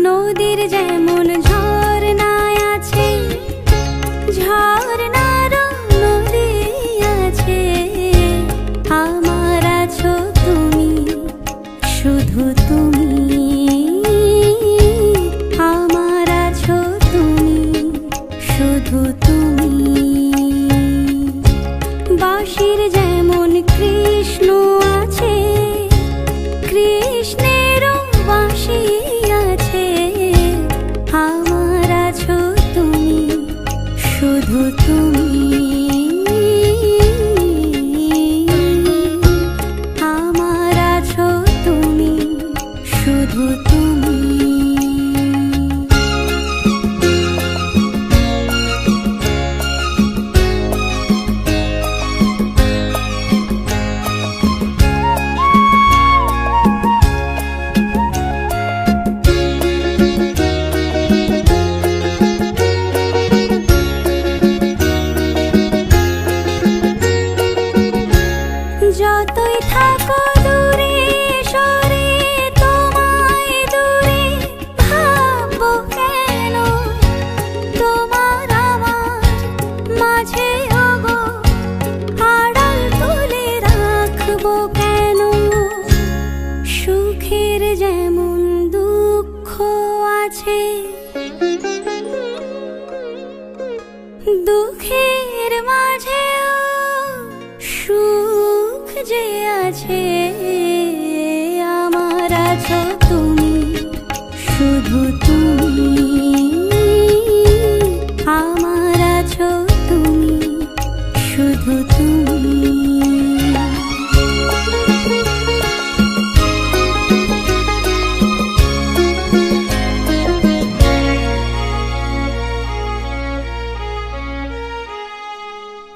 নদীর যেমন ঝর্ণায় আছে, ঝর্ণারও নদী আছে, আমার আছো তুমি, শুধু তুমি, আমার আছো তুমি, শুধু তুমি। বাঁশির যেমন কৃষ্ণ আছে, কৃষ্ণেরও বাঁশি আছে, আমার আছো তুমি, শুধু তুমি, আমার আছো তুমি, শুধু তুমি। যতই থাকো দূরে সরে, তোমায় দূরে ভাববো কেন, তোমার আমার মাঝে ওগো আড়াল তুলে রাখবো কেন। সুখের যেমন দুঃখ আছে, দুঃখের মাঝেও সুখ যে আছে, আমার আছো তুমি, শুধু তুমি, আমার আছো তুমি, শুধু তুমি।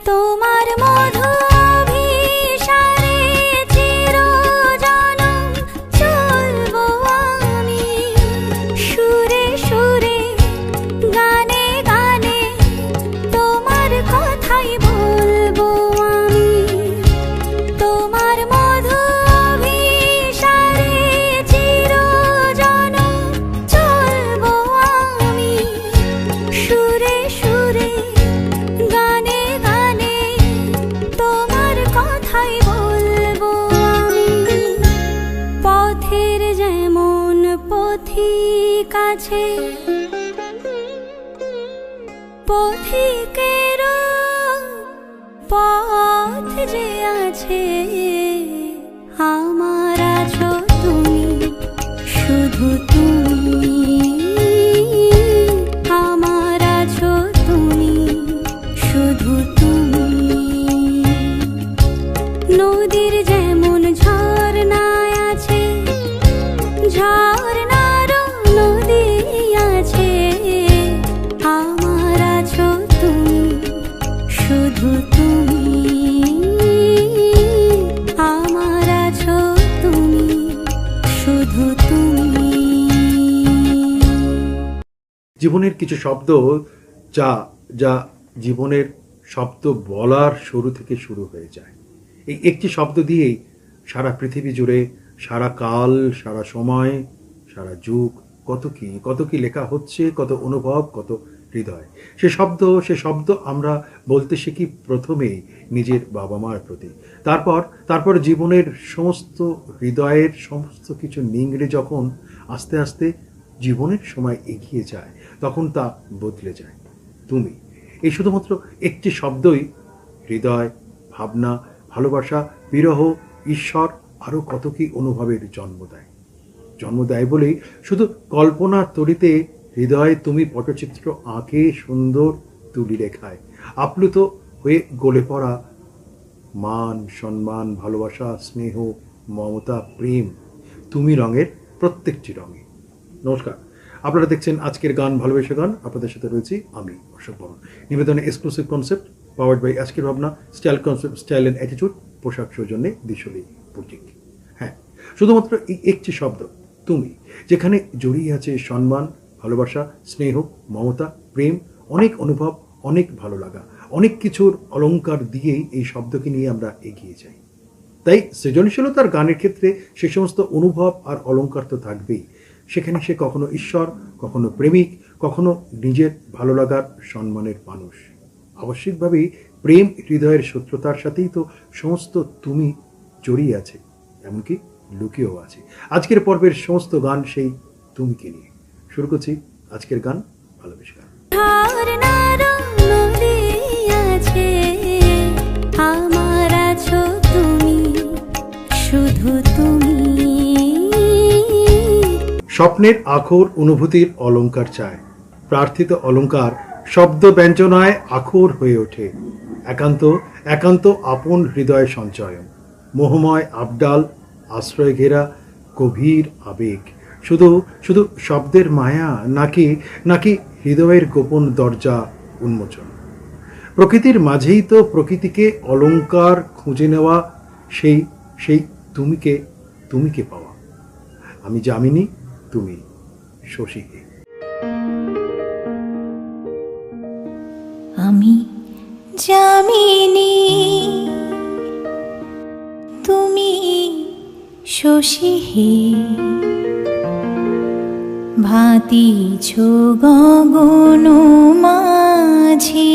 তোমার মধু অভিসারে চিরজনম চলবো আমি, সুরে সুরে গানে গানে তোমার কথাই বলবো আমি। তোমার মধু অভিসারে চিরজনম চলবো আমি, সুরে সুরে গানে গানে তোমার কথাই বলবো আমি। পথের যেমন পথিক আছে, পথিকেরও পথ যে আছে, আমার আছো তুমি, শুধু তুমি, আমার আছো তুমি, শুধু তুমি। নদীর যেমন ঝর্ণায় আছে, ঝর্ণারও নদী আছে, আমার আছো তুমি, শুধু তুমি, আমার আছো তুমি, শুধু তুমি। জীবনের কিছু শব্দ যা যা জীবনের শব্দ বলার শুরু থেকে শুরু হয়ে যায়। এই একটি শব্দ দিয়েই সারা পৃথিবী জুড়ে, সারা কাল, সারা সময়, সারা যুগ কত কি লেখা হচ্ছে, কত অনুভব, কত হৃদয়। সে শব্দ আমরা বলতে শিখি প্রথমেই নিজের বাবা মার প্রতি। তারপর জীবনের সমস্ত হৃদয়ের সমস্ত কিছু নিংড়ে যখন আস্তে আস্তে জীবনের সময় এগিয়ে যায়, তখন তা বদলে যায়। তুমি, এই শুধুমাত্র একটি শব্দই হৃদয়, ভাবনা, ভালোবাসা, বিরহ, ঈশ্বর, আরও কত কি অনুভবের জন্ম দেয় বলেই শুধু কল্পনার তরিতে হৃদয়ে তুমি পটচিত্র আঁকে সুন্দর তুলি রেখায়, আপ্লুত হয়ে গলে পড়া মান, সম্মান, ভালোবাসা, স্নেহ, মমতা, প্রেম, তুমি রঙের প্রত্যেকটি রঙে। নমস্কার, আপনারা দেখছেন আজকের গান ভালোবেসে গান। আপনাদের সাথে রয়েছি আমি অশোক বর্মন। নিবেদনে এক্সক্লুসিভ কনসেপ্ট পাওয়ার্ড বাই আজকের ভাবনা, style concept, style and attitude, পোশাক সৌজন্যে দিশলি বুটিক। হ্যাঁ, শুধুমাত্র এই একটি শব্দ তুমি, যেখানে জড়িয়ে আছে সম্মান, ভালোবাসা, স্নেহ, মমতা, প্রেম, অনেক অনুভব, অনেক ভালো লাগা, অনেক কিছুর অলংকার দিয়েই এই শব্দকে নিয়ে আমরা এগিয়ে যাই। তাই সৃজনশীলতার গানের ক্ষেত্রে সে সমস্ত অনুভব আর অলংকার তো থাকবেই, সেখানে সে কখনো ঈশ্বর, কখনো প্রেমিক, কখনো নিজের ভালো লাগার সম্মানের মানুষ। আবশ্যিকভাবেই প্রেম হৃদয়ের শত্রুতার সাথেই তো সমস্ত তুমি জড়িয়ে আছে, এমনকি লুকিয়েও আছে। আজকের পর্বের সমস্ত গান সেই তুমিকে নিয়ে। শুরু করছি আজকের গান, ভালোবেসে গান। ধার নারং নদী আছে, আমার আছো তুমি, শুধু তুমি। স্বপ্নের আখর অনুভূতির অলংকার চায়, প্রার্থিত অলংকার শব্দ ব্যঞ্জনায় আখর হয়ে ওঠে। একান্ত একান্ত আপন হৃদয় সঞ্চয়ন, মোহময় আবডাল, আশ্রয় ঘেরা গভীর আবেগ। শুধু শুধু শব্দের মায়া, নাকি নাকি হৃদয়ের গোপন দরজা উন্মোচন। প্রকৃতির মাঝেই তো প্রকৃতিকে অলংকার খুঁজে নেওয়া, সেই সেই তুমিকে তুমিকে পাওয়া। আমি যামিনী, তুমি শশীকে। আমি যামিনী, তুমি শশী হে, ভাতিছ গগন মাঝে।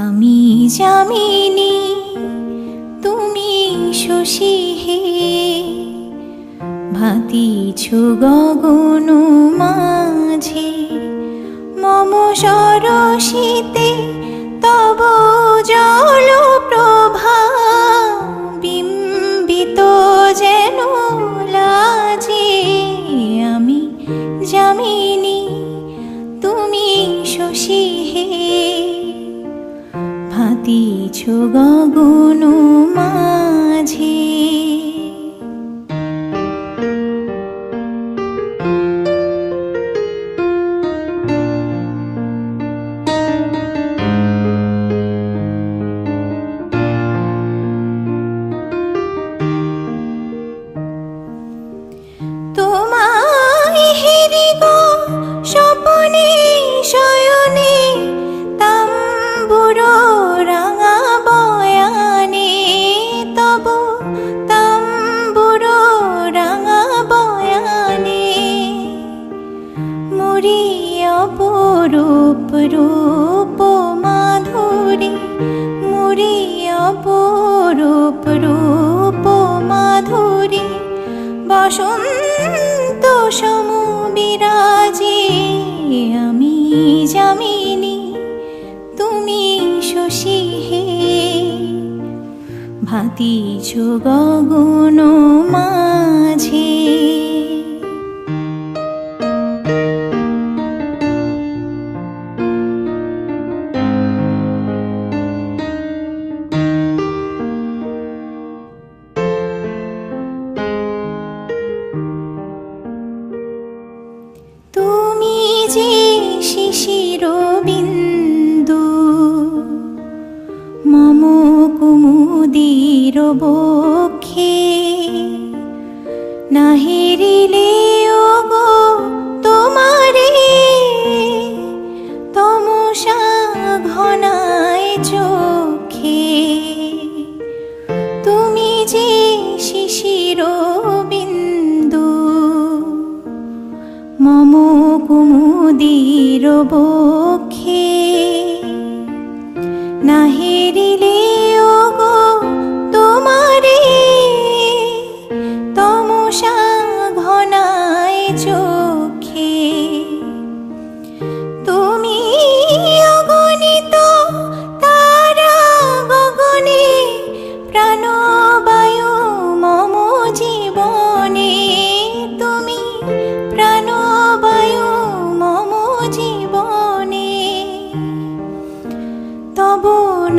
আমি যামিনী, তুমি শশী হে, ভাতিছ গগন মাঝে। মম সরসিতে তব জল প্রভা, বিম্বিত যেন লাজে। আমি যামিনী, তুমি শশী হে, ভাতিছ গগন মাঝে। তোমায় হেরি গো স্বপনে শয়নে, তাম্বুর রাঙা বয়ানে। তব তাম্বুর রাঙা বয়ানে, মরি অপরূপ রূপ মাধুরী, মরি অপরূপ রূপ মাধুরী। বসন্ত সম বিরাজে, আমি যামিনী, তুমি শশী হে, ভাতিছ গগন মাঝে। তুমি যে শিশির বিন্দু, মম কুমুদির বক্ষে। না হেরিলে ওগো তোমারে, তমসা ঘনায় চোখে। তুমি যে শিশির বিন্দু, মম কুমুদির বক্ষে। না হেরিলে ওগো তোমারে, তমসা ঘনায় চোখে। তুমি অগণিত তারা গগনে, প্রাণবায়ু মম জীবনে। তুমি প্রাণবায়ু মম জীবনে। তব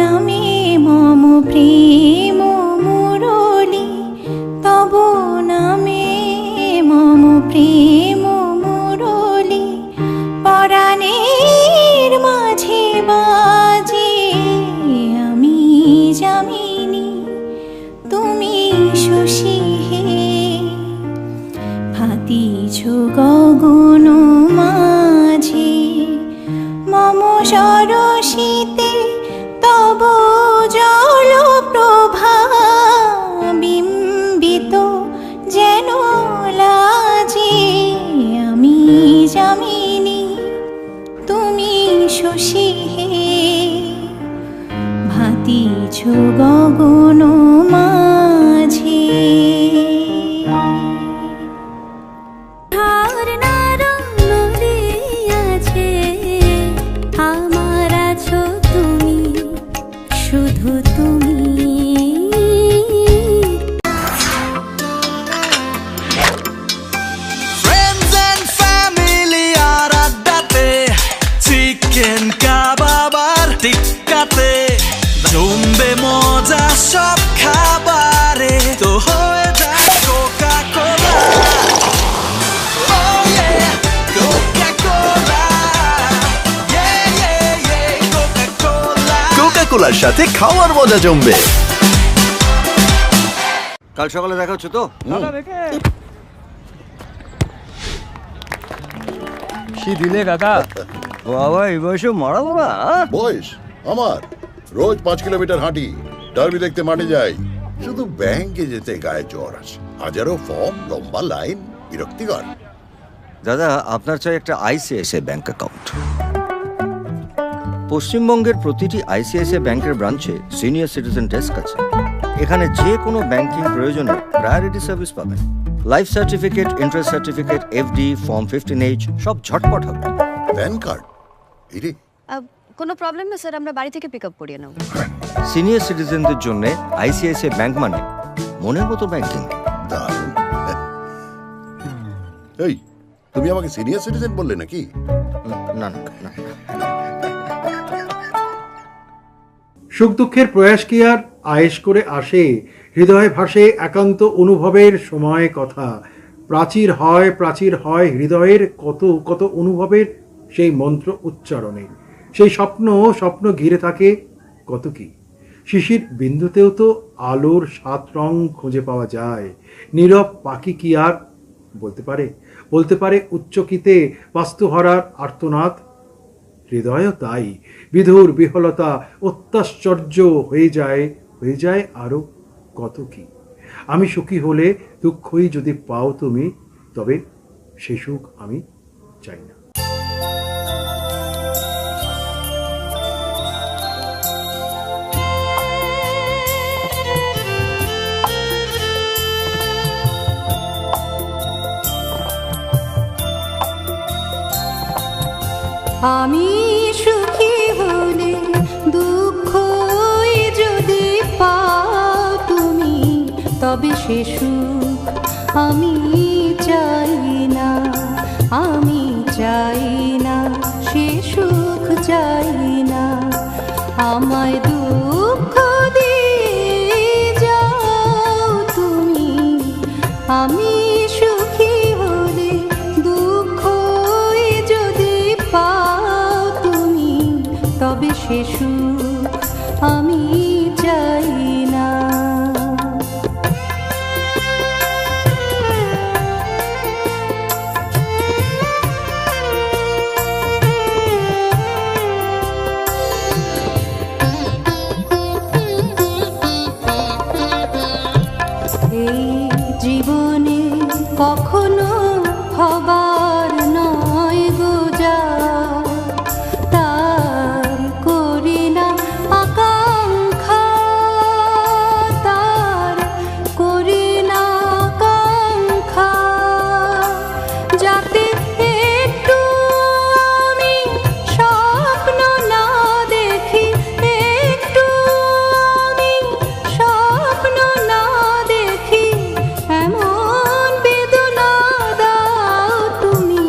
নামে মম প্রেম মুরলী, তব নামে মম প্রেম মুরলী। পরাণের মাঝে বাজে, আমি যামিনী, তুমি শশী হে, ভাতিছ গগন মাঝে। মম সরসিতে তব জল প্রভা, কিছু গগন মাঝি আমার আছো তুমি, শুধু তুমি। Friends and family আর আড্ডাতে, চিকেন কাবাব আর টিক্কাতে, জমবে মজা সব খাবারে, তো হয়ে যায় Coca Cola. Oh yeah, Coca-Cola, yeah yeah yeah, Coca-Cola। কোকা-কোলার সাথে খাওয়ার মজা জমবে। কাল সকালে দেখা হচ্ছে তো? কি দিলে কাকা? বাবা এই বয়সে মারাবো না। বয়স আমার রোজ 5 কিলোমিটার হাঁটি, ডার্বি দেখতে মাঠে যাই, শুধু ব্যাংকে যেতে গায়ে জ্বর আসে। হাজারো ফর্ম, লম্বা লাইন, বিরক্তিকর। দাদা আপনার চাই একটা আইসিআইসিআই ব্যাংক অ্যাকাউন্ট। পশ্চিমবঙ্গের প্রতিটি আইসিআইসিআই ব্যাংকের ব্রাঞ্চে সিনিয়র সিটিজেন ডেস্ক আছে। এখানে যে কোনো ব্যাংকিং প্রয়োজনে প্রায়োরিটি সার্ভিস পাবেন। Life certificate, interest certificate, FD, form 15H সব ঝটপট হবে। প্যান কার্ড এরে কোনো প্রবলেম না স্যার, আমরা বাড়ি থেকে পিক আপ করিয়ে নেব। সিনিয়র সিটিজেনদের জন্য আইসিআইসিআই ব্যাংক মানে মনের মতো ব্যাংকিং। দারুণ। এই তুমি আমাকে সিনিয়র সিটিজেন বললে নাকি? না না না, সুখ দুঃখের প্রয়াস কি আর আয়েশ করে আসে, হৃদয়ে ভাসে একান্ত অনুভবের সময় কথা। প্রাচীর হয় হৃদয়ের কত কত অনুভবের সেই মন্ত্র উচ্চারণে। সেই স্বপ্ন ঘিরে থাকে কত কি। শিশির বিন্দুতেও তো আলোর 7 রং খুঁজে পাওয়া যায়। নীরব পাখি কি আর বলতে পারে উচ্চকিতে বাস্তুহারার আর্তনাদ। হৃদয়ও তাই, বিধুর বিহলতা অত্যাশ্চর্য হয়ে যায় আরো কত কি। আমি সুখী হলে দুঃখই যদি পাও তুমি, তবে সে সুখ আমি চাই না। আমি সুখী হলে দুঃখই যদি পাও তুমি, তবে সে সুখ আমি চাই না। আমি চাই না সে সুখ চাই না। আমায় দুঃখ দিয়ে যাও তুমি। আমি সুখী হলে দুঃখই যদি পাও তুমি, তবে সে সুখ আমি চাই না। এই জীবনে কখনো হবার নয় গো যা, তার করি না আকাঙ্ক্ষা, তার করি না আকাঙ্ক্ষা। যাতে একটু আমি স্বপ্ন না দেখি, একটু আমি স্বপ্ন না দেখি, এমন বেদনা দাও তুমি।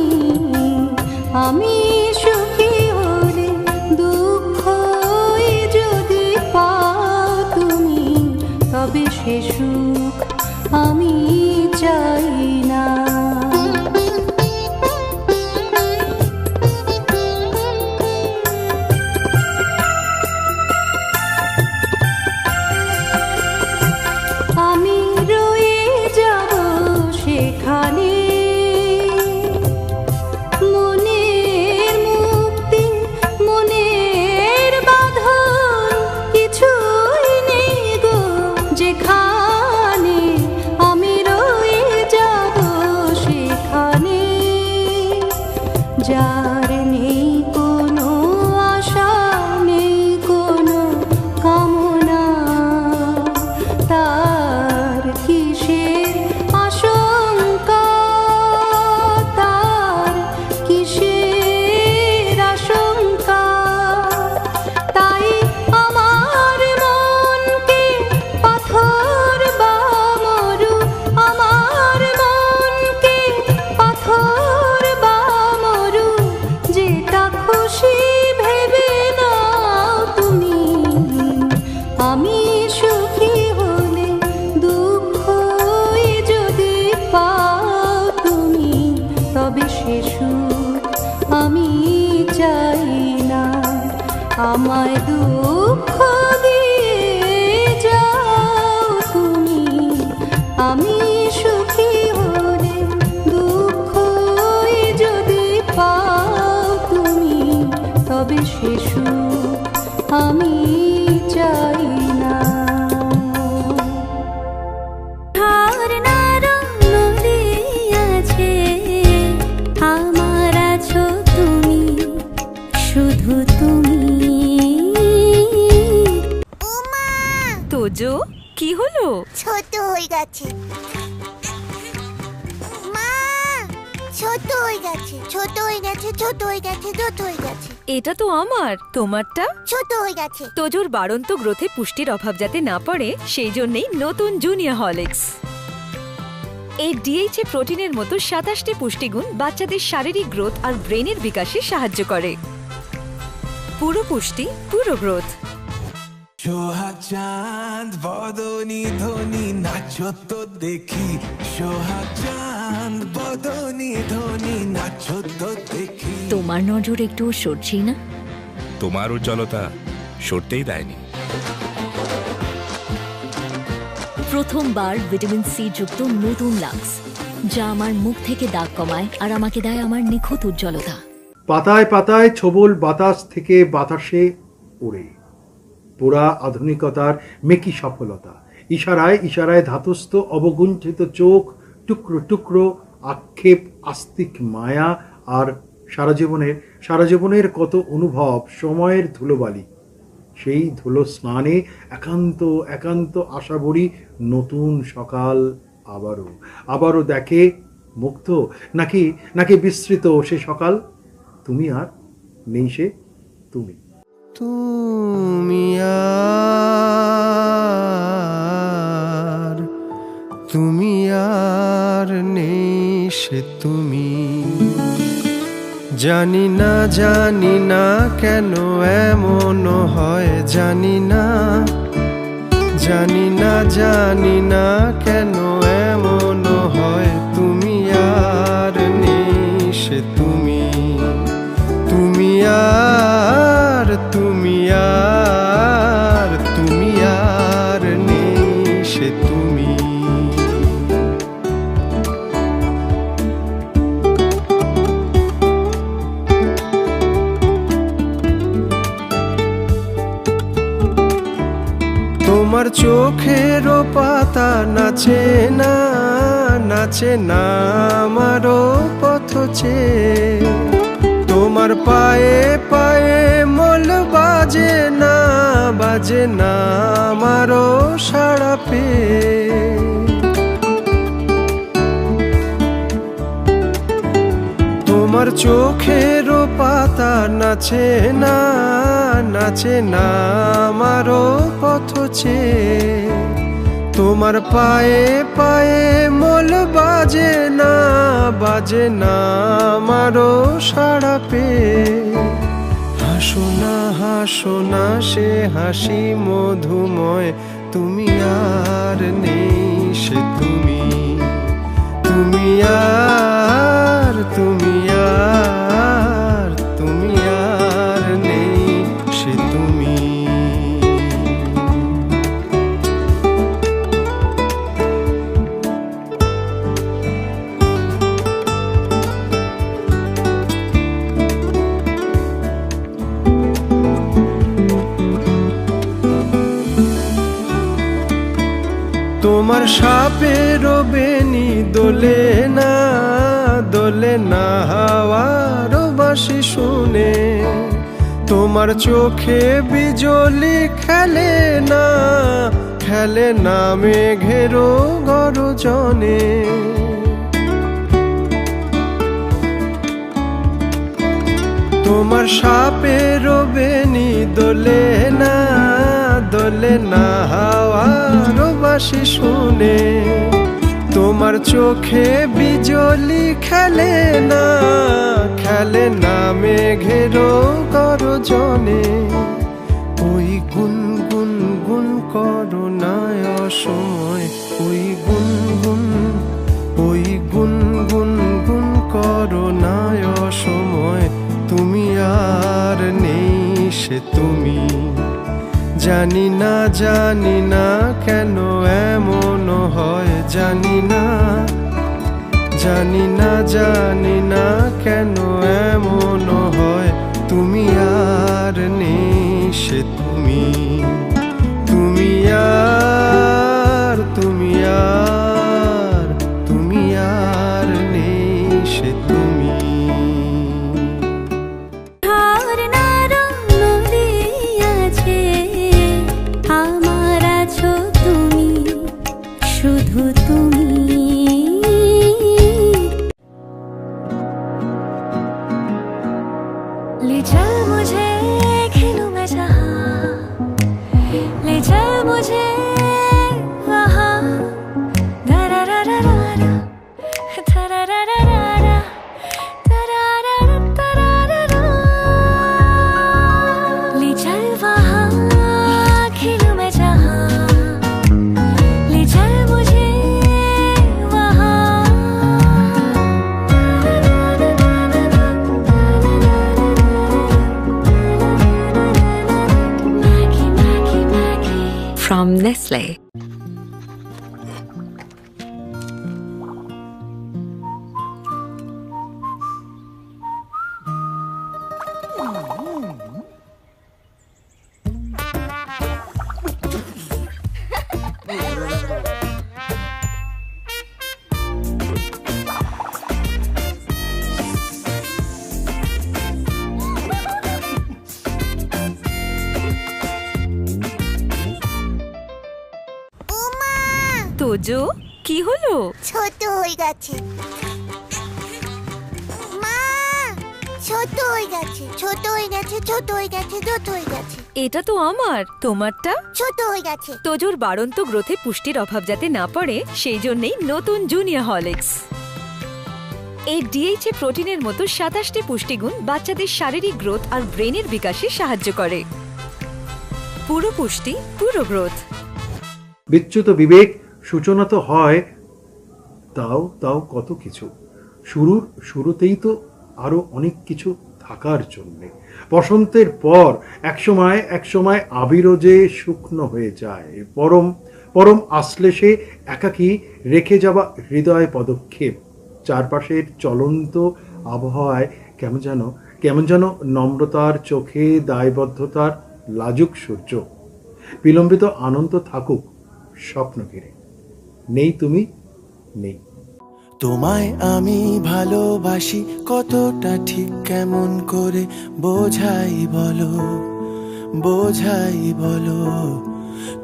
আমি সুখী হলে দুঃখই যদি পাও তুমি, তবে সে সুখ আমি চাই না। আমি রয়ে যাব সেখানে, মনের মুক্তি মনের বাঁধন কিছুই নেই গো যেখানে। আমি রয়ে যাব তোজো কি হলো? ছোট হয়ে গেছে মা, ছোট হয়ে গেছে, ছোট হয়ে গেছে, ছোট হয়ে গেছে, ছোট হয়ে গেছে, এটা তো আমার, তোমারটা? ছোট হয়ে গেছে। তোজোর বাড়ন্ত গ্রোথে পুষ্টির অভাব যাতে না পড়ে সেই জন্যই নতুন জুনিয়র হরলিক্স। এই ডিএইচএ প্রোটিনের মতো 27টি পুষ্টিগুণ বাচ্চাদের শারীরিক গ্রোথ আর ব্রেনের বিকাশে সাহায্য করে। পুরো পুষ্টি, পুরো গ্রোথ। সোহাগ চাঁদ বদনি ধ্বনি নাচো তো দেখি, সোহাগ চাঁদ বদনি ধ্বনি নাচো তো দেখি। তোমার নজর একটু সরছেই না? তোমার উজ্জ্বলতা সরতেই দেয়নি। প্রথমবার ভিটামিন সি যুক্ত নতুন লাক্স, যা আমার মুখ থেকে দাগ কমায় আর আমাকে দেয় আমার নিখুঁত উজ্জ্বলতা। পাতায় পাতায় ছবল বাতাস থেকে বাতাসে ওড়ে, পুরা আধুনিকতার মেকি সফলতা। ইশারায় ইশারায় ধাতস্থ অবগুণ্ঠিত চোখ, টুকরো টুকরো আক্ষেপ, আস্তিক মায়া আর সারা জীবনের কত অনুভব সময়ের ধুলোবালি। সেই ধুলো স্নানে একান্ত একান্ত আশা বড়ি নতুন সকাল আবারও দেখে মুক্ত নাকি বিস্তৃত সে সকাল। তুমি আর নেই সে তুমি। তুমি আর নেই সে তুমি। জানি না কেন এমন হয়, জানি না কেন এমন হয়। তুমি আর নেই সে তুমি, তুমি আর নেই সে তুমি। তোমার চোখের পাতা নাচে না আমারও পথ চেয়ে। তোমার পায়ে পায়ে মল বাজে না আমারও সাড়া পেয়ে। তোমার চোখের পাতা নাচে না আমারও পথ চেয়ে। তোমার পায়ে পায়ে মল বাজে না আমারও সাড়া পেয়ে। হাসো না সে হাসি মধুময়। তুমি আর নেই সে তুমি, তুমি আর নেই সে তুমি। তোমার সাপের বেনি দোলে না হাওয়ার বাঁশি শুনে। তোমার চোখে বিজলি খেলে না মেঘেরও গর্জনে। তোমার সাপের বেনি দোলে না হাওয়ার বাঁশি শুনে। তোমার চোখে বিজলি খেলে না মেঘেরও গর্জনে। ওই গুনগুন গুন করো না অসময়, ওই গুনগুন গুন করো না অসময়। তুমি আর নেই সে তুমি। জানি না কেন এমন হয়, জানি না কেন এমন হয়। তুমি আর নেই সে তুমি, তুমি আর নেই সে তুমি। ধার নারং নদী আছে আমার আছো শুধু তুমি। ले चल मुझे खेलूं मैं जहाँ, ले चल मुझे वहाँ, दरारारारा, तरारारारा, तरारारारा। ले चल वहाँ खेलूं मैं जहाँ, ले चल मुझे वहाँ। From Nestle. তোজো, কি হলো? ছোট হয়ে গেছে মা, ছোট হয়ে গেছে, ছোট হয়ে গেছে, ছোট হয়ে গেছে, ছোট হয়ে গেছে। এটা তো আমার, তোমারটা? ছোট হয়ে গেছে। তোজোর বাড়ন্ত গ্রোথে পুষ্টির অভাব যাতে না পড়ে সেই জন্যই নতুন জুনিয়র হরলিক্স। এই ডিএইচএ প্রোটিনের মতো 27টি পুষ্টিগুণ বাচ্চাদের শারীরিক গ্রোথ আর ব্রেনের বিকাশে সাহায্য করে। পুরো পুষ্টি, পুরো গ্রোথ। বিচ্যুত বিবেক সূচনা তো হয়, তাও কত কিছু। শুরুতেই তো আরো অনেক কিছু থাকার জন্যে। বসন্তের পর একসময় আবিরও যে শুকনো হয়ে যায়, পরম আশ্লেষে একাকী রেখে যাওয়া হৃদয় পদক্ষেপ, চারপাশের চলন্ত আবহাওয়ায় কেমন যেন নম্রতার চোখে দায়বদ্ধতার লাজুক সূর্য। বিলম্বিত আনন্দ থাকুক স্বপ্ন ঘিরে, নেই তুমি নেই। তোমায় আমি ভালোবাসি কতটা ঠিক কেমন করে বোঝাই বলো, বোঝাই বলো।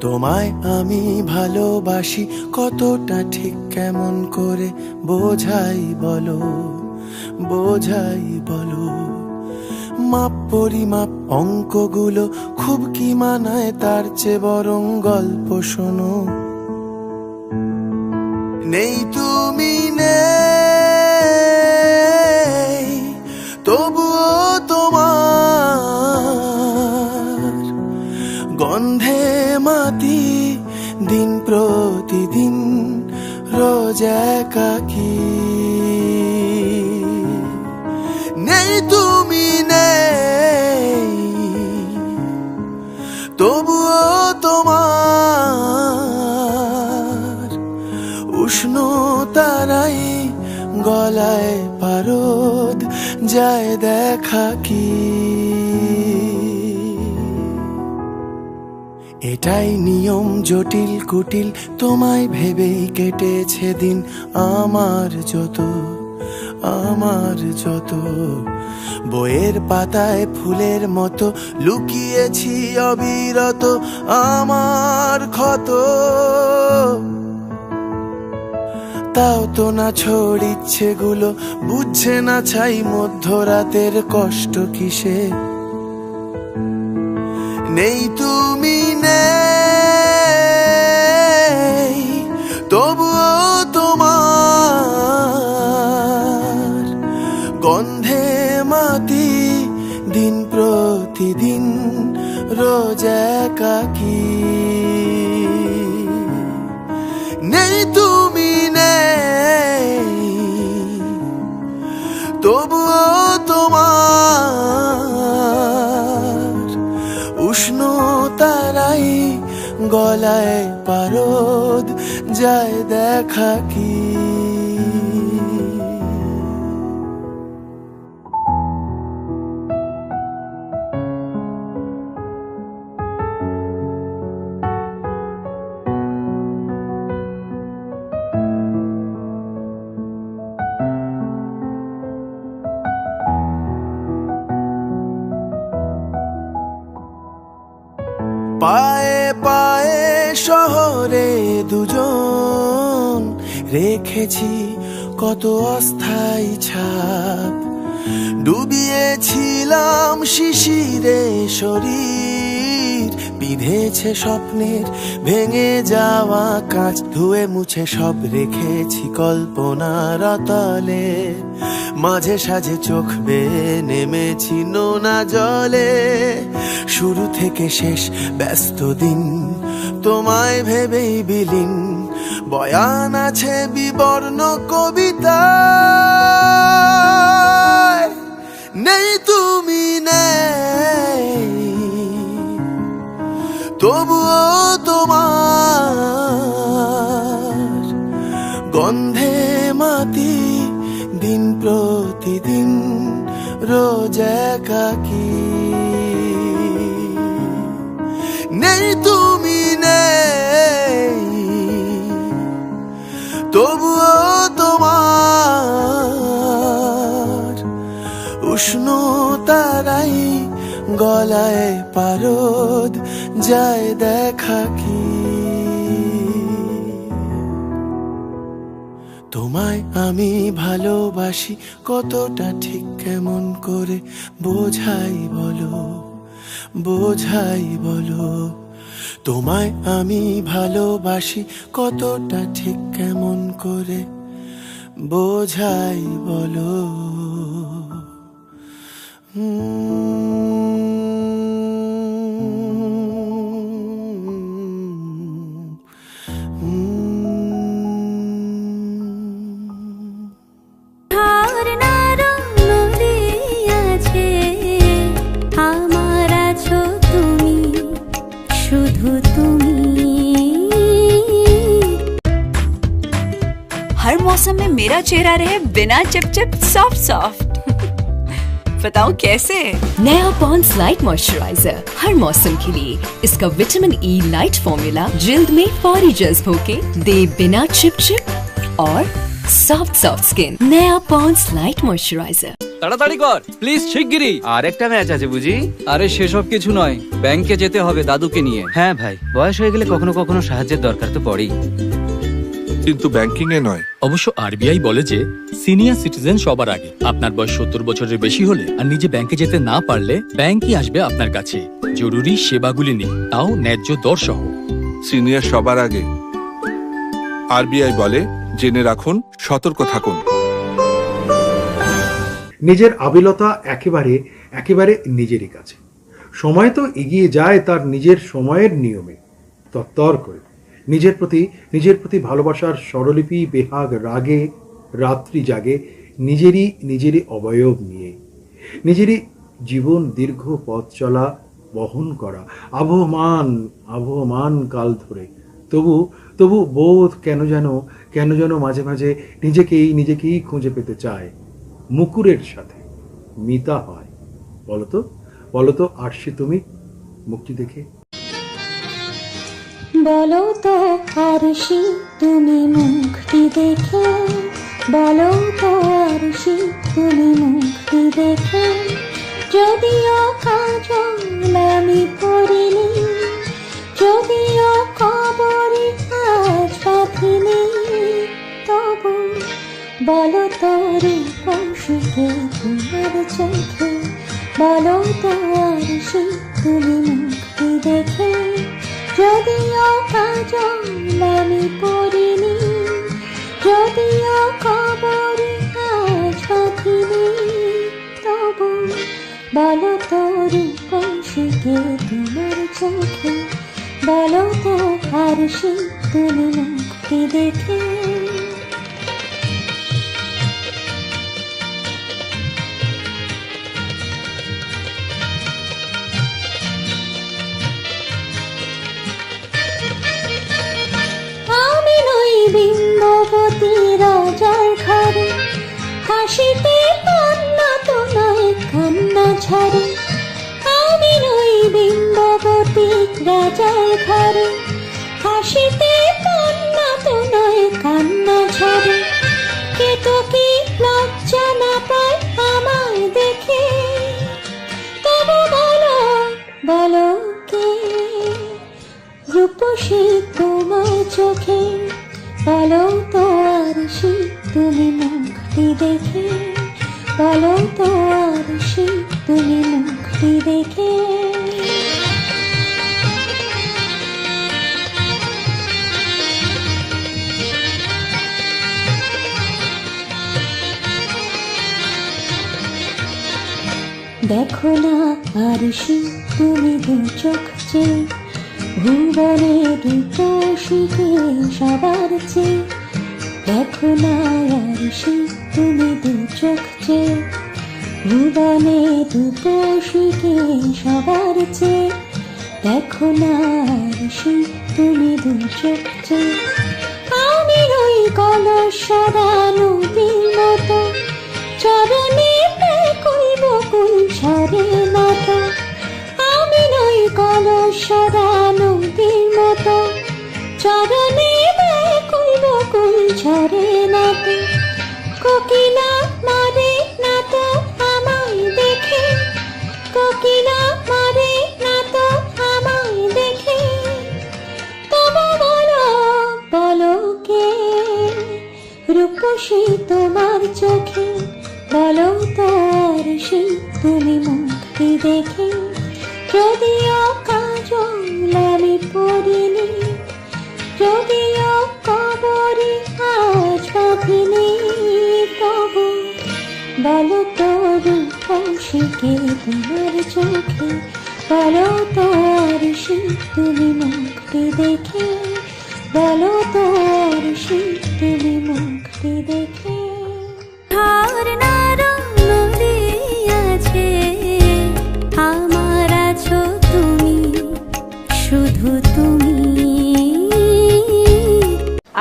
তোমায় আমি ভালোবাসি কতটা ঠিক কেমন করে বোঝাই বলো, বোঝাই বলো। মাপ পরিমাপ অঙ্কগুলো খুব কি মানায়, তার চেয়ে বরং গল্প শোনো। নেই তুমি নেই, তবুও তোমার গন্ধে মাতি দিন প্রতিদিন রোজ একাকী। নেই তুমি নেই, তবুও তোমার উষ্ণ তারাই গলায় পারদ যায় দেখা কি। এটাই নিয়ম জটিল কুটিল, তোমায় ভেবেই কেটেছে দিন আমার যত। বইয়ের পাতায় ফুলের মতো লুকিয়েছি অবিরত আমার ক্ষত। তাও তো না ছড়িচ্ছে গুলো, বুঝছে না ছাই মধ্যরাতের কষ্ট কিসে। নেই তুমি নেই, তবুও তোমার গন্ধে মাতি দিন প্রতিদিন রোজ একাকী। নেই তুমি নেই, তবুও তোমার উষ্ণ তারাই গলায় পারদ যায় দেখা কি। পায়ে পায়ে শহরে দুজন রেখেছি কত অস্থায়ী ছাপ, ডুবিয়েছিলাম শিশিরে শরীর, বিঁধেছে স্বপ্নের ভেঙে যাওয়া কাঁচ, ধুয়ে মুছে সব রেখেছি কল্পনার তলে, মাঝে সাঝে চোখ বেয়ে নেমেছি নোনা জলে, শুরু থেকে শেষ ব্যস্ত দিন তোমায় ভেবেই বিলীন, বয়ান আছে বিবর্ণ কবিতা, নেই তুমি নেই তবুও তোমার গন্ধে মাতি দিন প্রতিদিন রোজ একাকী, নেই তুমি নেই তবুও তোমার উষ্ণ তারাই গলায় পারদ যায় দেখা কি, তোমায় আমি ভালোবাসি কতটা ঠিক কেমন করে বোঝাই বলো, বোঝাই বলো, তোমায় আমি ভালোবাসি কতটা ঠিক কেমন করে বোঝাই বলো। हर मौसम में मेरा चेहरा रहे बिना चिपचिप सॉफ्ट सॉफ्ट। बताओ कैसे? नया पॉन्ड्स लाइट मॉइस्चराइजर हर मौसम के लिए। इसका विटामिन ई लाइट फॉर्मूला जिल्द में फौरी जज्ब होके दे बिना चिपचिप और सॉफ्ट सॉफ्ट स्किन। नया पॉन्ड्स लाइट मॉइस्चराइजर। তাড়াতাড়ি কর প্লিজ, শিগগিরই। আরেকটা ম্যাচ আছে বুঝি? আরে সেসব কিছু নয়, ব্যাংকে যেতে হবে দাদুকে নিয়ে। হ্যাঁ ভাই, বয়স হয়ে গেলে কখনো কখনো সাহায্যের দরকার তো পড়েই, কিন্তু ব্যাংকিং এ নয়। অবশ্য আরবিআই বলে যে সিনিয়র সিটিজেন সবার আগে। আপনার বয়স 70 বছরের বেশি হলে আর নিজে ব্যাংকে যেতে না পারলে ব্যাংকই আসবে আপনার কাছে জরুরি সেবাগুলি নিয়ে, তাও ন্যায্য দর সহ। সিনিয়র সবার আগে। আরবিআই বলে জেনে রাখুন, সতর্ক থাকুন। নিজের আবিলতা একেবারে একেবারে নিজেরই কাছে। সময় তো এগিয়ে যায় তার নিজের সময়ের নিয়মে, তত্তর করে নিজের প্রতি ভালোবাসার স্বরলিপি বেহাগ রাগে রাত্রি জাগে নিজেরই অবয়ব নিয়ে, নিজেরই জীবন দীর্ঘ পথ চলা বহন করা আবহমান কাল ধরে। তবু বোধ কেন যেন মাঝে মাঝে নিজেকেই খুঁজে পেতে চায়। মুকুরের সাথে মিতা হয়। বলতো আরশি তুমি মুক্তি দেখে। বলো তো আরশি তুমি মুক্তি দেখে, বলো তো আরশি তুমি মুক্তি দেখে, যদিও কাজল আমি করিনি, যদিও কবরে আজ বাঁধিনি, তবু বলো তো রূপসীকে তোমার চোখে, বলো তো আরশি তুমি মুক্তি দেখে, যদিও কাজল আমি পড়িনি, যদিও কবরে আজ বাঁধিনি, তবু বলো তো রূপসীকে তোমার চোখে, বলো তো আরশি তুমি মুক্তি দেখে। বিম্ববতী রাজার ঘরে হাসিতে কান্না তো নয় কান্না ঝরে, আমি নই বিম্ববতী রাজার ঘরে হাসিতে কান্না তো নয় কান্না ঝরে, কে তো কি লজ্জা না পায় আমায় দেখে, তবু বলো কে রূপসী তোমার চোখে, বলো তো তুমি মুক্তি দেখে, বলো তো আরশি তুমি মুক্তি দেখে। দেখো না আরশি তুমি দু চোখ চেয়ে, ভুবনে দুটো শিখে সবার চেয়ে। দেখো না আরশি তুমি দু চোখ চেয়ে, ভুবনে দুটো শিখে সবার চেয়ে। দেখো না আরশি তুমি দু চোখ চেয়ে। আমি ওই কলসরা নদীর মতো, চরণে ব্যাকুল বকুল ঝরে নত। আমি নই কলসরা নদীর মতো, চরণে ব্যাকুল বকুল ঝরে নত। কোকিলা মারে না তো আমায় দেখে, কোকিলা মারে না তো আমায় দেখে। তবু বলো বলো কে রূপসী তোমার চোখে, বলো তো আরশি তুমি মুক্তি দেখে। যদিও কাজল আমি পড়িনি, যদিও কবরে আজ বাঁধিনি, তবু বলো তো রূপসীকে তোমার চোখে, বলো তো আরশি তুমি মুক্তি দেখে, বলো তো আরশি তুমি মুক্তি দেখে। ঝড় নারম নদী আছে, আমার আছো তুমি, শুধু তুমি।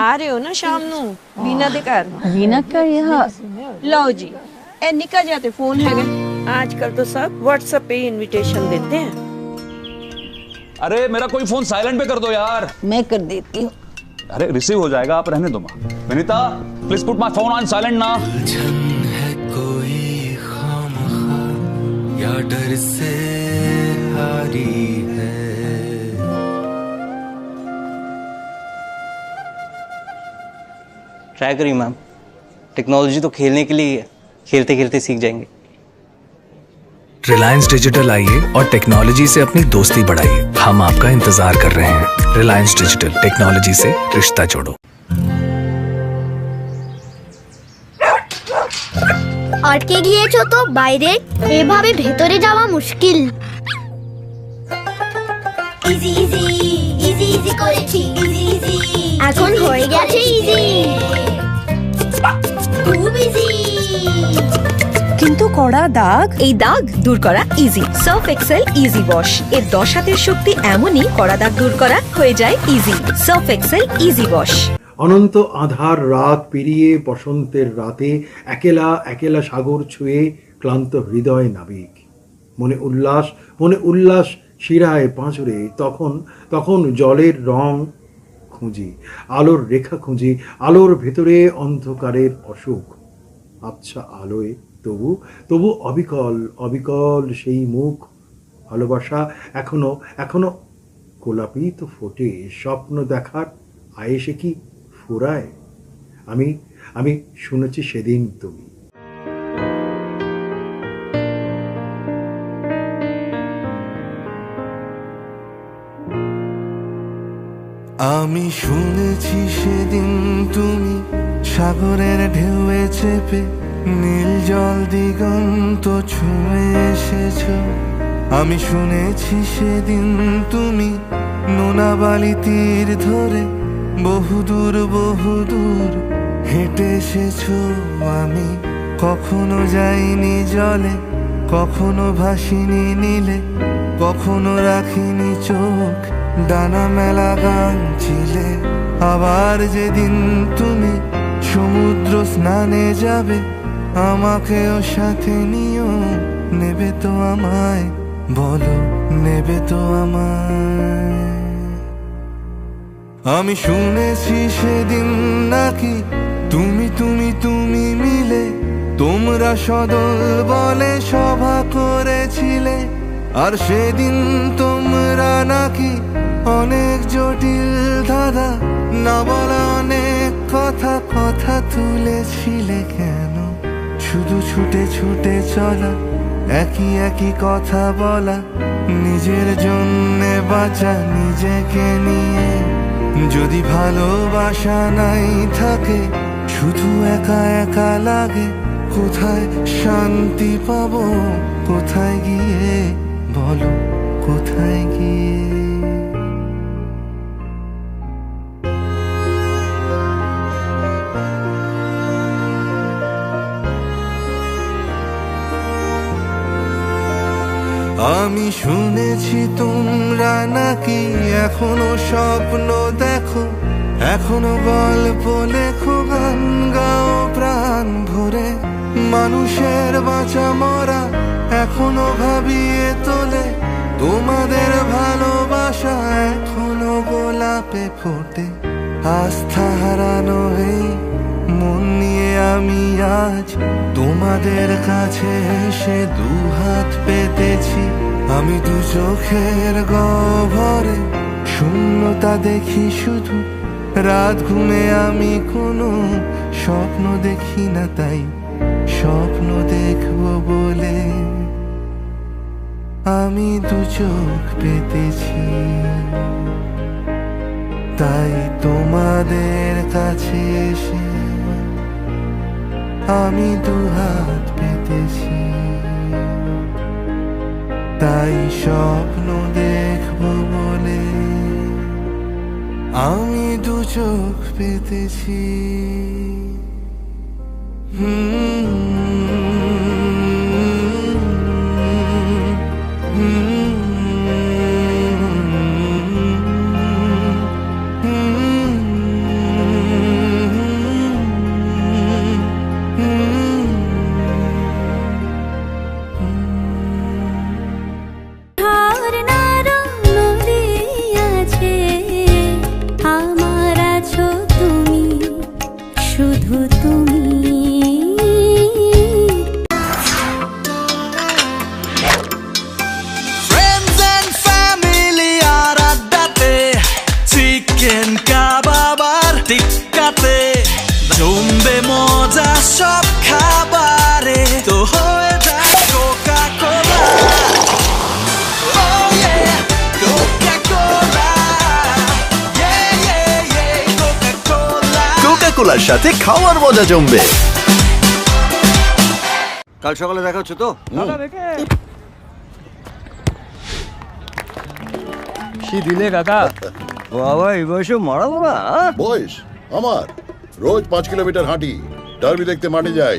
आ रहे हो ना शाम नू बीना दे घर? बीना का यहाँ लो जी, ए निकल जाते फोन है। आजकल तो सब व्हाट्सएप पे इनविटेशन देते हैं। अरे मेरा कोई फोन साइलेंट पे कर दो यार। मैं कर देती हूँ। अरे रिसीव हो जाएगा, आप रहने दो माँ। Vinita please put my phone on silent ना। है कोई खामखा या डर से हारी है। ट्राई करिए मैम, टेक्नोलॉजी तो खेलने के लिए ही है, खेलते खेलते सीख जाएंगे। रिलायंस डिजिटल आइए और टेक्नोलॉजी से अपनी दोस्ती बढ़ाइए। हम आपका इंतजार कर रहे हैं। रिलायंस डिजिटल, टेक्नोलॉजी से रिश्ता जोड़ो। আটকে গিয়েছো তো বাইরে, এভাবে ভেতরে যাওয়া মুশকিল। ইজি ইজি ইজি ইজি করেছি, ইজি ইজি এখন হয়ে গেছে ইজি, খুব ইজি। কিন্তু কড়া দাগ, এই দাগ দূর করা easy. Surf Excel easy wash এর 10 হাতের শক্তি এমনই, কড়া দাগ দূর করা হয়ে যায় easy. Surf Excel easy wash. অনন্ত আধার রাত পেরিয়ে বসন্তের রাতে একেলা একেলা সাগর ছুঁয়ে ক্লান্ত হৃদয় নাবিক, মনে উল্লাস শিরায় পাঁচরে। তখন তখন জলের রং খুঁজি, আলোর রেখা খুঁজি, আলোর ভেতরে অন্ধকারের অসুখ। আচ্ছা আলোয় তবু তবু অবিকল অবিকল সেই মুখ। ভালোবাসা এখনো এখনো গোলাপি তো ফোটে, স্বপ্ন দেখার আয়েসে কি ফুরায়। আমি আমি শুনেছি সেদিন তুমি। আমি শুনেছি সেদিন তুমি সাগরের ঢেউয়ে চেপে নীল জল দিগন্ত ছুঁয়ে এসেছো। আমি শুনেছি সেদিন তুমি নোনা বালি তীর ধরে বহুদূর বহুদূর হেঁটে এসেছো। আমি কখনো যাইনি জলে, কখনো ভাসিনি নীলে, কখনো রাখিনি চোখ ডানা মেলা গান ছিলে। আবার যেদিন তুমি সমুদ্র স্নানে যাবে, আমাকেও সাথে নিও, নেবে তো আমায়, বলো নেবে তো আমায়। আমি শুনেছি সেদিন নাকি তুমি তুমি তুমি মিলে তোমরা সদল বলে সভা করেছিলে। আর সেদিন তোমরা নাকি অনেক জটিল ধাঁধা না বলা অনেক কথা কথা কথা তুলেছিলে কেন? শুধু ছুটে ছুটে চলা, একই একই কথা বলা, নিজের জন্যে বাঁচা নিজেকে নিয়ে। যদি ভালোবাসা নাই থাকে, শুধু একা একা লাগে, কোথায় শান্তি পাবো? কোথায় গিয়ে বলো, কোথায় গিয়ে? আমি শুনেছি তোমরা নাকি এখনো স্বপ্ন দেখো, এখনো গল্প লেখো, গান গাও প্রাণ ভরে। মানুষের বাঁচা মরা এখনো ভাবিয়ে তোলে, তোমাদের ভালোবাসা এখনো গোলাপে ফোটে। আস্থা হারানো এই মন নিয়ে আমি আজ তোমাদের কাছে এসে দুহাত পেতেছি। আমি দু চোখের গহ্বরে শূন্যতা দেখি শুধু, রাত ঘুমে আমি কোনো স্বপ্ন দেখি না, তাই স্বপ্ন দেখবো বলে আমি দু চোখ পেতেছি। তাই তোমাদের কাছে এসে আমি দুহাত পেতেছি, তাই স্বপ্ন দেখবো বলে আমি দু চোখ পেতেছি। জমবে মজা সব খাবারে, তো হয়ে যায় কোকা কোলা। কোকা কোলার সাথে খাওয়ার মজা জমবে। কাল সকালে দেখা হচ্ছে তো? কি দিলে কাকা? বাবা এই বয়সে মারা বাবা। বয়স আমার, রোজ 5 কিলোমিটার হাঁটি, ডার্বি দেখতে মাঠে যাই।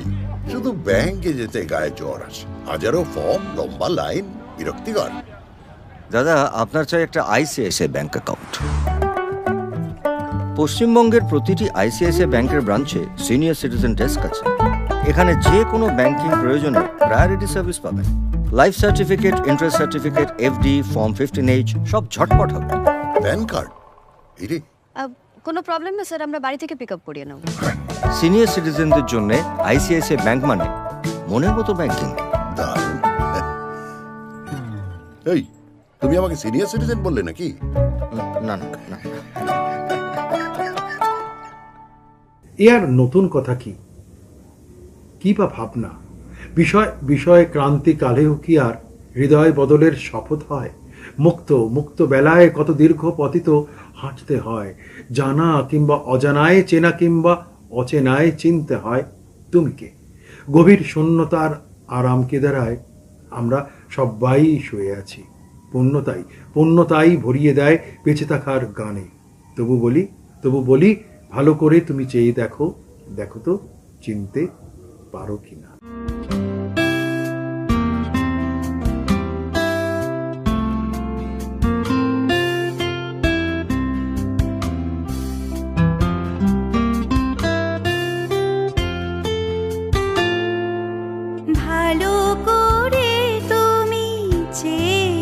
শুধু ব্যাংকে যেতে গায়ে জ্বর আসে, হাজারো ফর্ম, লম্বা লাইন, বিরক্তিকর। দাদা আপনার চাই একটা আইসিআইসিআই ব্যাংক অ্যাকাউন্ট। পশ্চিমবঙ্গের প্রতিটি আইসিআইসিআই ব্যাংকের ব্রাঞ্চে সিনিয়র সিটিজেন ডেস্ক আছে। এখানে যে কোনো ব্যাংকিং প্রয়োজনে প্রায়োরিটি সার্ভিস পাবেন। Life certificate, interest certificate, FD, form 15H সব ঝটপট হবে। প্যান কার্ড এরে কোনো প্রবলেম না স্যার, আমরা বাড়ি থেকে পিক আপ করিয়ে নেব। সিনিয়র সিটিজেনদের জন্য আইসিআইসিআই ব্যাংক মানে মনের মতো ব্যাংকিং। এই তুমি আমাকে সিনিয়র সিটিজেন বললে নাকি? না না না, আর নতুন কথা কি বা ভাবনা? বিষয় ক্রান্তিকালেও কি আর হৃদয় বদলের শপথ হয়? মুক্ত বেলায় কত দীর্ঘ পতিত হাঁটতে হয়, জানা কিংবা অজানায়, চেনা কিংবা অচেনায় চিনতে হয় তুমি কে। গভীর শূন্যতার আরাম কেদারায় আমরা সবাই শুয়ে আছি। পূর্ণতাই ভরিয়ে দেয় বেঁচে থাকার গানে। তবু বলি ভালো করে তুমি চেয়ে দেখো তো চিনতে পারো কিনা। ভালো করে তুমি চেয়ে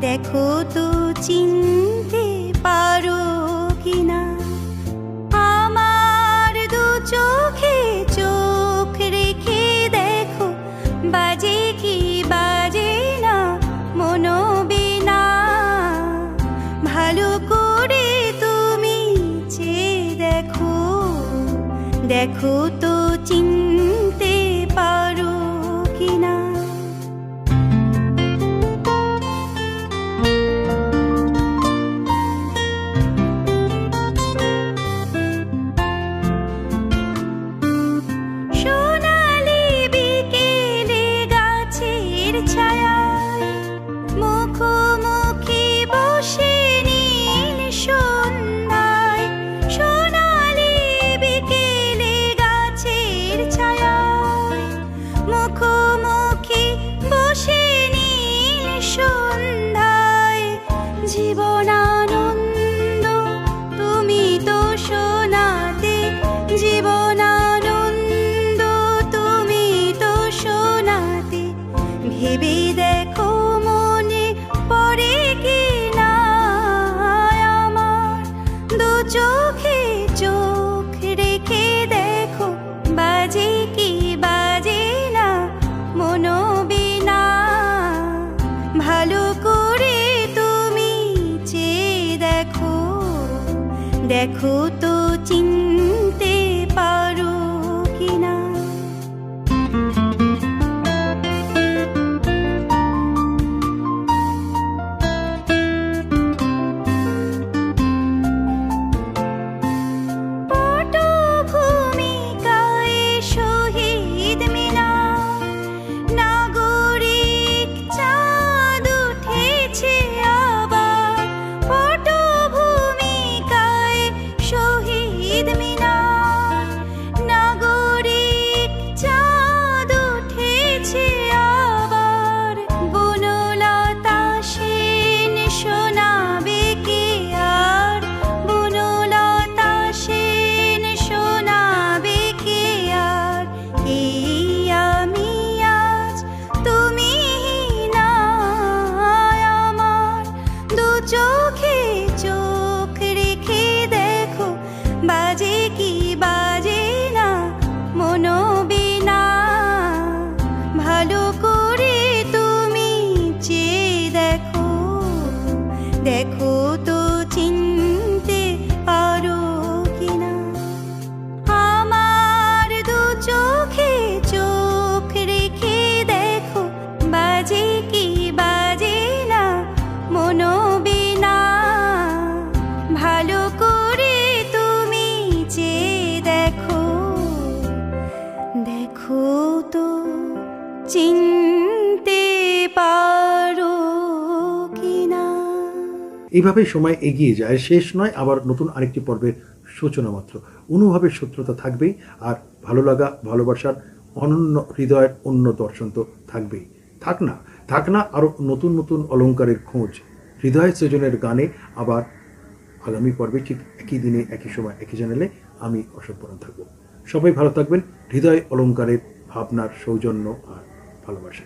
দেখো তো চিনতে পারো কিনা। আমার দু চোখে চোখ দেখো তো চিনতে পারো কিনা। সোনালি বিকেলে গাছের ছায়ায় মুখোমুখি বসে নীল সন্ধ্যায়। সোনালি বিকেলে গাছের ছায়ায় মুখোমুখি বসে নীল সন্ধ্যায়। জীবনানন্দ তুমি তো শোনাতে, জীবনানন্দ তুমি তো শোনাতে। ভেবে দেখো মনে পড়ে কি না আমার, দু চোখে চোখ রেখে দেখো বাজে কি বাজে না মনোবীণা। ভালো করে তুমি চেয়ে দেখো, দেখো তো চিনতে পারো কিনা। পটভূমিকায় শহীদ মিনার, নাগরিক চাঁদ উঠেছে আবার। পটভূমিকায় শহীদ মিনার, নাগরিক চাঁদ উঠেছে আবার। বনলতা সেন শোনাবে কে আর, বনলতা সেন শোনাবে কে আর। এই আমি আজ তুমি না আমার, দু চোখে চোখ রেখে দেখো বাজে কি বাজে না মনোবীণা। ভালো করে তুমি চেয়ে দেখো, দেখো তো চিনতে পারো কিনা। আমার দু চোখে চোখ রেখে দেখো বাজে কি বাজে না মনোবীণা। ভালো করে তুমি চেয়ে দেখো, দেখো তো চিনতে পারো কিনা। এইভাবেই সময় এগিয়ে যায়, শেষ নয়, আবার নতুন আরেকটি পর্বের সূচনা মাত্র। অনুভবের সূত্রতা থাকবেই, আর ভালো লাগা ভালোবাসার অনন্য হৃদয়ের অন্য দর্শন তো থাকবেই। থাক না আরও নতুন নতুন অলংকারের খোঁজ হৃদয় সৃজনের গানে। আবার আগামী পর্বে ঠিক একই দিনে একই সময় একই চ্যানেলে আমি অশোক বরণ থাকবো। সবাই ভালো থাকবেন, হৃদয় অলংকারের ভাবনার সৌজন্য আর ভালোবাসা।